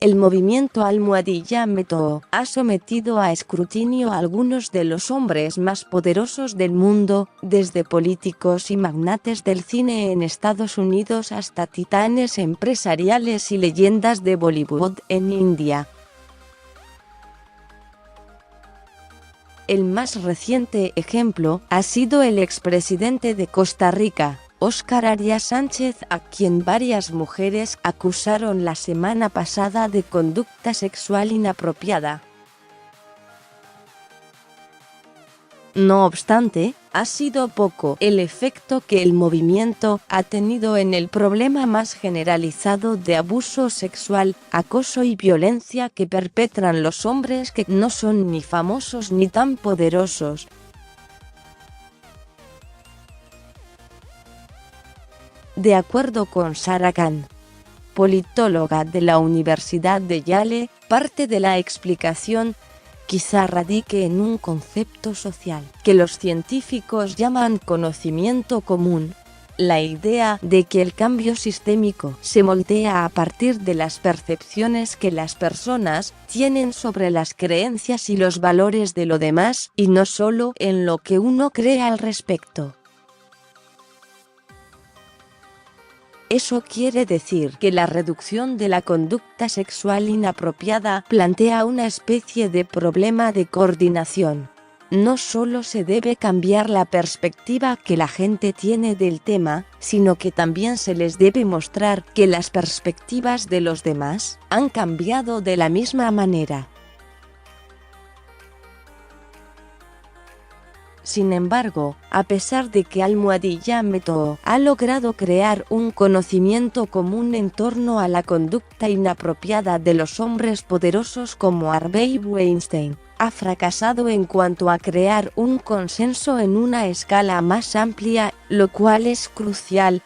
El movimiento Almohadilla Metoo ha sometido a escrutinio a algunos de los hombres más poderosos del mundo, desde políticos y magnates del cine en Estados Unidos hasta titanes empresariales y leyendas de Bollywood en India. El más reciente ejemplo ha sido el expresidente de Costa Rica, Óscar Arias Sánchez, a quien varias mujeres acusaron la semana pasada de conducta sexual inapropiada. No obstante, ha sido poco el efecto que el movimiento ha tenido en el problema más generalizado de abuso sexual, acoso y violencia que perpetran los hombres que no son ni famosos ni tan poderosos. De acuerdo con Sara Khan, politóloga de la Universidad de Yale, parte de la explicación quizá radique en un concepto social que los científicos llaman conocimiento común, la idea de que el cambio sistémico se moldea a partir de las percepciones que las personas tienen sobre las creencias y los valores de lo demás, y no solo en lo que uno cree al respecto. Eso quiere decir que la reducción de la conducta sexual inapropiada plantea una especie de problema de coordinación. No solo se debe cambiar la perspectiva que la gente tiene del tema, sino que también se les debe mostrar que las perspectivas de los demás han cambiado de la misma manera. Sin embargo, a pesar de que Almohadilla Metoo ha logrado crear un conocimiento común en torno a la conducta inapropiada de los hombres poderosos como Harvey Weinstein, ha fracasado en cuanto a crear un consenso en una escala más amplia, lo cual es crucial.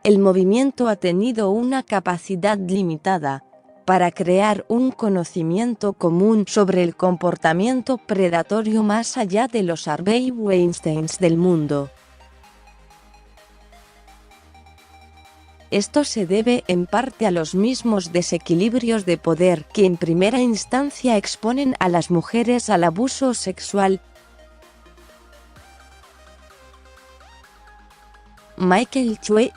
El movimiento ha tenido una capacidad limitada para crear un conocimiento común sobre el comportamiento predatorio más allá de los Harvey Weinsteins del mundo. Esto se debe en parte a los mismos desequilibrios de poder que en primera instancia exponen a las mujeres al abuso sexual. Michael Chue,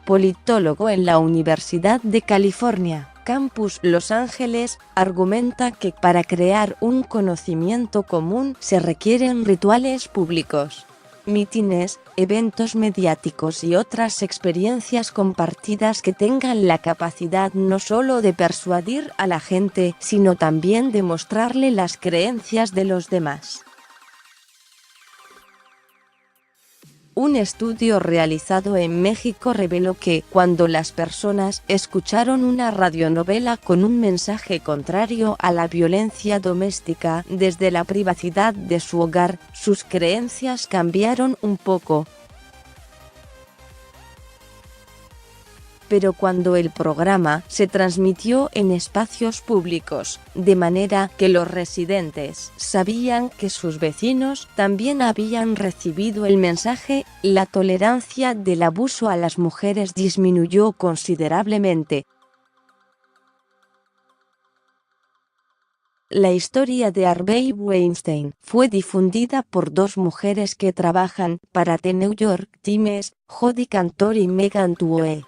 politólogo en la Universidad de California, Campus Los Ángeles, argumenta que para crear un conocimiento común se requieren rituales públicos, mítines, eventos mediáticos y otras experiencias compartidas que tengan la capacidad no solo de persuadir a la gente, sino también de mostrarle las creencias de los demás. Un estudio realizado en México reveló que, cuando las personas escucharon una radionovela con un mensaje contrario a la violencia doméstica desde la privacidad de su hogar, sus creencias cambiaron un poco. Pero cuando el programa se transmitió en espacios públicos, de manera que los residentes sabían que sus vecinos también habían recibido el mensaje, la tolerancia del abuso a las mujeres disminuyó considerablemente. La historia de Harvey Weinstein fue difundida por dos mujeres que trabajan para The New York Times, Jodi Kantor y Megan Twohy.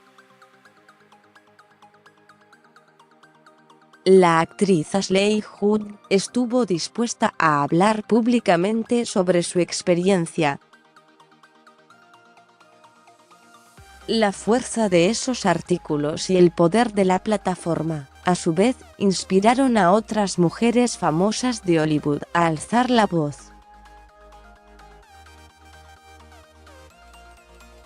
La actriz Ashley Judd estuvo dispuesta a hablar públicamente sobre su experiencia. La fuerza de esos artículos y el poder de la plataforma, a su vez, inspiraron a otras mujeres famosas de Hollywood a alzar la voz.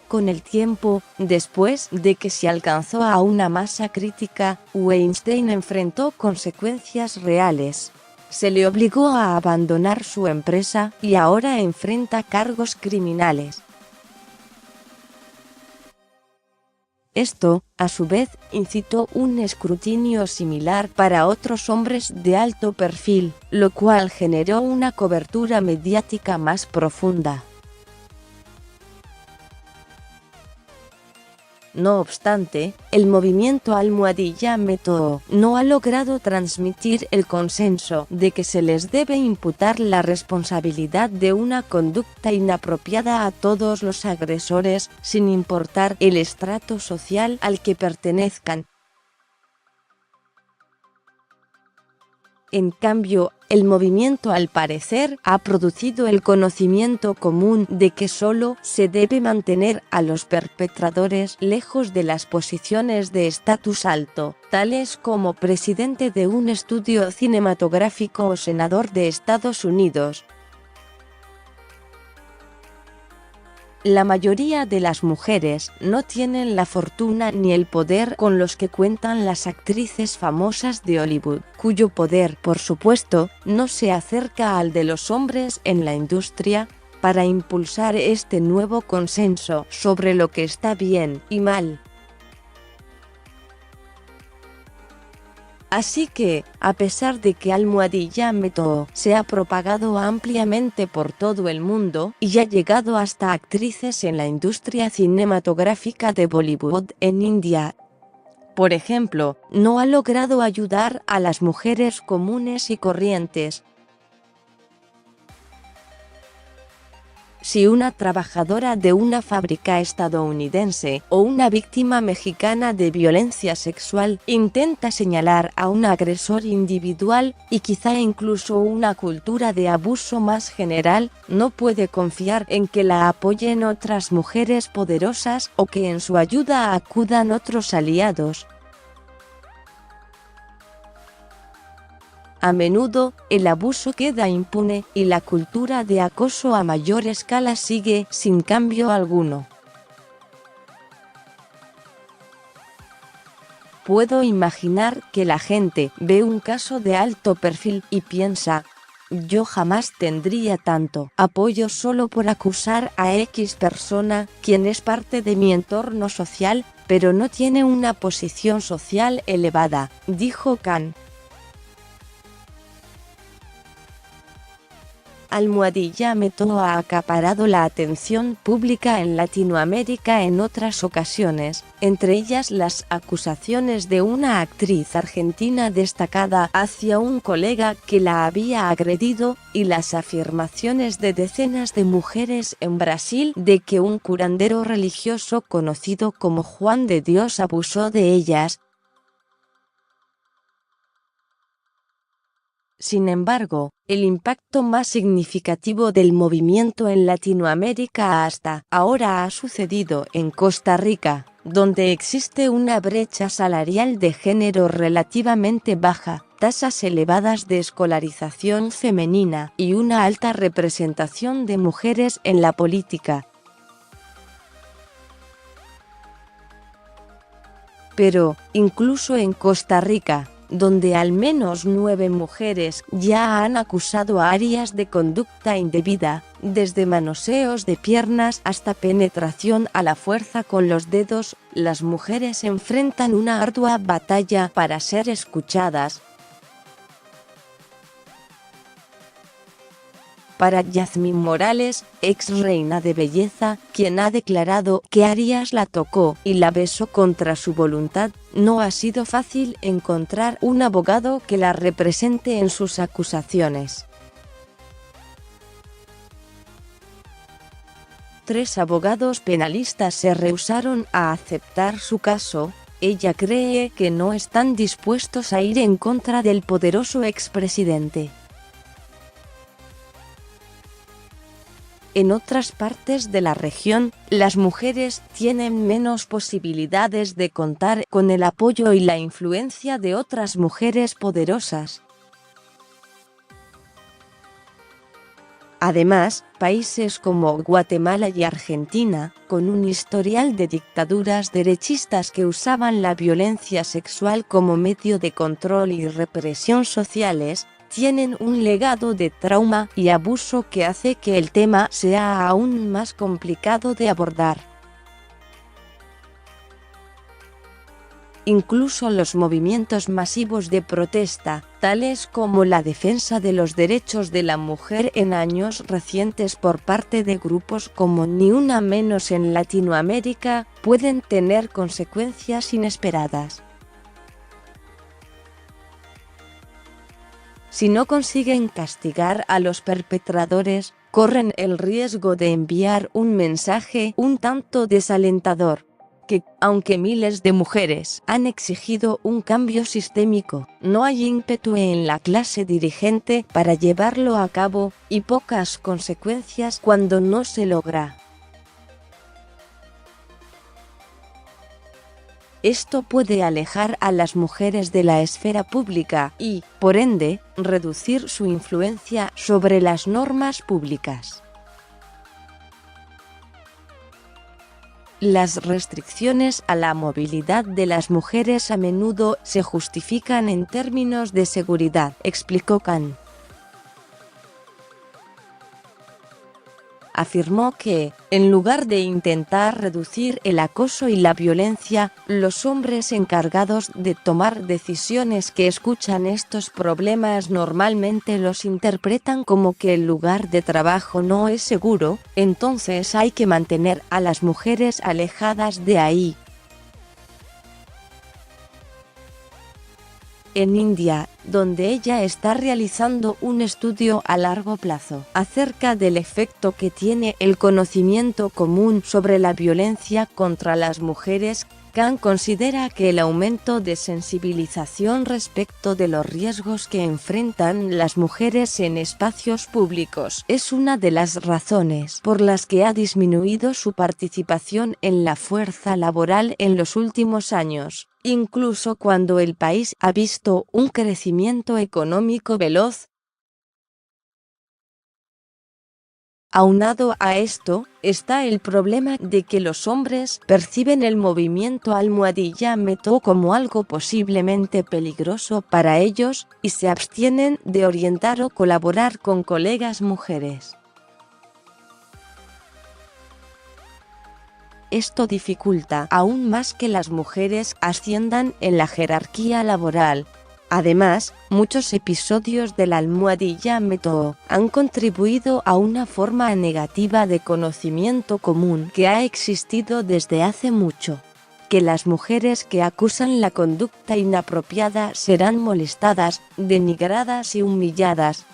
Con el tiempo, después de que se alcanzó a una masa crítica, Weinstein enfrentó consecuencias reales. Se le obligó a abandonar su empresa y ahora enfrenta cargos criminales. Esto, a su vez, incitó un escrutinio similar para otros hombres de alto perfil, lo cual generó una cobertura mediática más profunda. No obstante, el movimiento Almohadilla Metoo no ha logrado transmitir el consenso de que se les debe imputar la responsabilidad de una conducta inapropiada a todos los agresores, sin importar el estrato social al que pertenezcan. En cambio, el movimiento al parecer ha producido el conocimiento común de que solo se debe mantener a los perpetradores lejos de las posiciones de estatus alto, tales como presidente de un estudio cinematográfico o senador de Estados Unidos. La mayoría de las mujeres no tienen la fortuna ni el poder con los que cuentan las actrices famosas de Hollywood, cuyo poder, por supuesto, no se acerca al de los hombres en la industria, para impulsar este nuevo consenso sobre lo que está bien y mal. Así que, a pesar de que Almohadilla Metoo se ha propagado ampliamente por todo el mundo y ha llegado hasta actrices en la industria cinematográfica de Bollywood en India, por ejemplo, no ha logrado ayudar a las mujeres comunes y corrientes. Si una trabajadora de una fábrica estadounidense o una víctima mexicana de violencia sexual intenta señalar a un agresor individual y quizá incluso una cultura de abuso más general, no puede confiar en que la apoyen otras mujeres poderosas o que en su ayuda acudan otros aliados. A menudo, el abuso queda impune y la cultura de acoso a mayor escala sigue sin cambio alguno. Puedo imaginar que la gente ve un caso de alto perfil y piensa: yo jamás tendría tanto apoyo solo por acusar a X persona, quien es parte de mi entorno social, pero no tiene una posición social elevada, dijo Khan. Almohadilla Metoo ha acaparado la atención pública en Latinoamérica en otras ocasiones, entre ellas las acusaciones de una actriz argentina destacada hacia un colega que la había agredido, y las afirmaciones de decenas de mujeres en Brasil de que un curandero religioso conocido como Juan de Dios abusó de ellas. Sin embargo, el impacto más significativo del movimiento en Latinoamérica hasta ahora ha sucedido en Costa Rica, donde existe una brecha salarial de género relativamente baja, tasas elevadas de escolarización femenina y una alta representación de mujeres en la política. Pero, incluso en Costa Rica, donde al menos 9 mujeres ya han acusado a Arias de conducta indebida, desde manoseos de piernas hasta penetración a la fuerza con los dedos, las mujeres enfrentan una ardua batalla para ser escuchadas. Para Yasmín Morales, ex reina de belleza, quien ha declarado que Arias la tocó y la besó contra su voluntad, no ha sido fácil encontrar un abogado que la represente en sus acusaciones. 3 abogados penalistas se rehusaron a aceptar su caso. Ella cree que no están dispuestos a ir en contra del poderoso expresidente. En otras partes de la región, las mujeres tienen menos posibilidades de contar con el apoyo y la influencia de otras mujeres poderosas. Además, países como Guatemala y Argentina, con un historial de dictaduras derechistas que usaban la violencia sexual como medio de control y represión sociales, tienen un legado de trauma y abuso que hace que el tema sea aún más complicado de abordar. Incluso los movimientos masivos de protesta, tales como la defensa de los derechos de la mujer en años recientes por parte de grupos como Ni Una Menos en Latinoamérica, pueden tener consecuencias inesperadas. Si no consiguen castigar a los perpetradores, corren el riesgo de enviar un mensaje un tanto desalentador, que, aunque miles de mujeres han exigido un cambio sistémico, no hay ímpetu en la clase dirigente para llevarlo a cabo, y pocas consecuencias cuando no se logra. Esto puede alejar a las mujeres de la esfera pública y, por ende, reducir su influencia sobre las normas públicas. Las restricciones a la movilidad de las mujeres a menudo se justifican en términos de seguridad, explicó Khan. Afirmó que, en lugar de intentar reducir el acoso y la violencia, los hombres encargados de tomar decisiones que escuchan estos problemas normalmente los interpretan como que el lugar de trabajo no es seguro, entonces hay que mantener a las mujeres alejadas de ahí. En India, donde ella está realizando un estudio a largo plazo acerca del efecto que tiene el conocimiento común sobre la violencia contra las mujeres, Khan considera que el aumento de sensibilización respecto de los riesgos que enfrentan las mujeres en espacios públicos es una de las razones por las que ha disminuido su participación en la fuerza laboral en los últimos años, incluso cuando el país ha visto un crecimiento económico veloz. Aunado a esto, está el problema de que los hombres perciben el movimiento almohadilla meto como algo posiblemente peligroso para ellos, y se abstienen de orientar o colaborar con colegas mujeres. Esto dificulta aún más que las mujeres asciendan en la jerarquía laboral. Además, muchos episodios de la almohadilla meto han contribuido a una forma negativa de conocimiento común que ha existido desde hace mucho: que las mujeres que acusan la conducta inapropiada serán molestadas, denigradas y humilladas.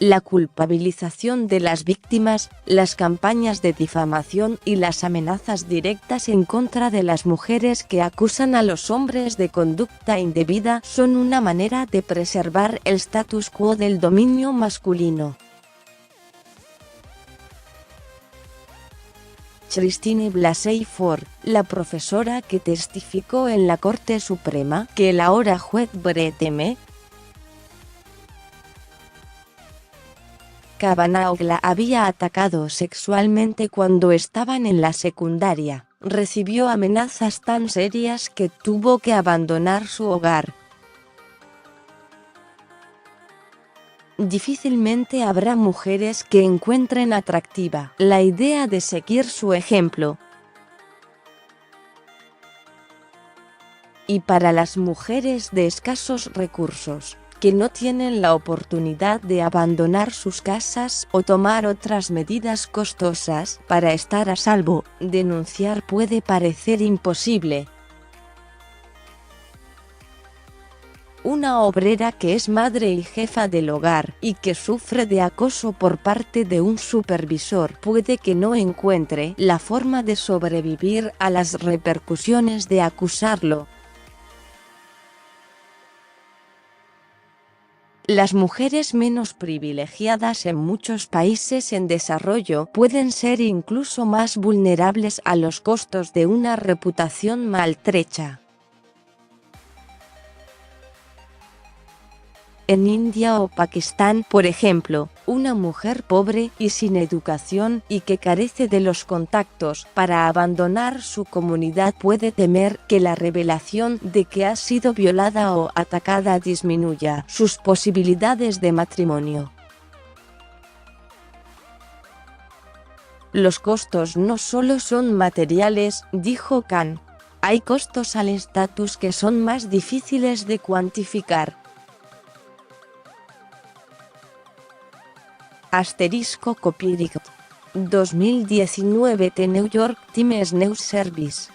La culpabilización de las víctimas, las campañas de difamación y las amenazas directas en contra de las mujeres que acusan a los hombres de conducta indebida son una manera de preservar el status quo del dominio masculino. Christine Blasey Ford, la profesora que testificó en la Corte Suprema, que el ahora juez Brett M. Kavanaugh la había atacado sexualmente cuando estaban en la secundaria, recibió amenazas tan serias que tuvo que abandonar su hogar. Difícilmente habrá mujeres que encuentren atractiva la idea de seguir su ejemplo. Y para las mujeres de escasos recursos, que no tienen la oportunidad de abandonar sus casas o tomar otras medidas costosas para estar a salvo, denunciar puede parecer imposible. Una obrera que es madre y jefa del hogar y que sufre de acoso por parte de un supervisor puede que no encuentre la forma de sobrevivir a las repercusiones de acusarlo. Las mujeres menos privilegiadas en muchos países en desarrollo pueden ser incluso más vulnerables a los costos de una reputación maltrecha. En India o Pakistán, por ejemplo, una mujer pobre y sin educación y que carece de los contactos para abandonar su comunidad puede temer que la revelación de que ha sido violada o atacada disminuya sus posibilidades de matrimonio. Los costos no solo son materiales, dijo Khan. Hay costos al estatus que son más difíciles de cuantificar. Asterisco copyright 2019 The New York Times News Service.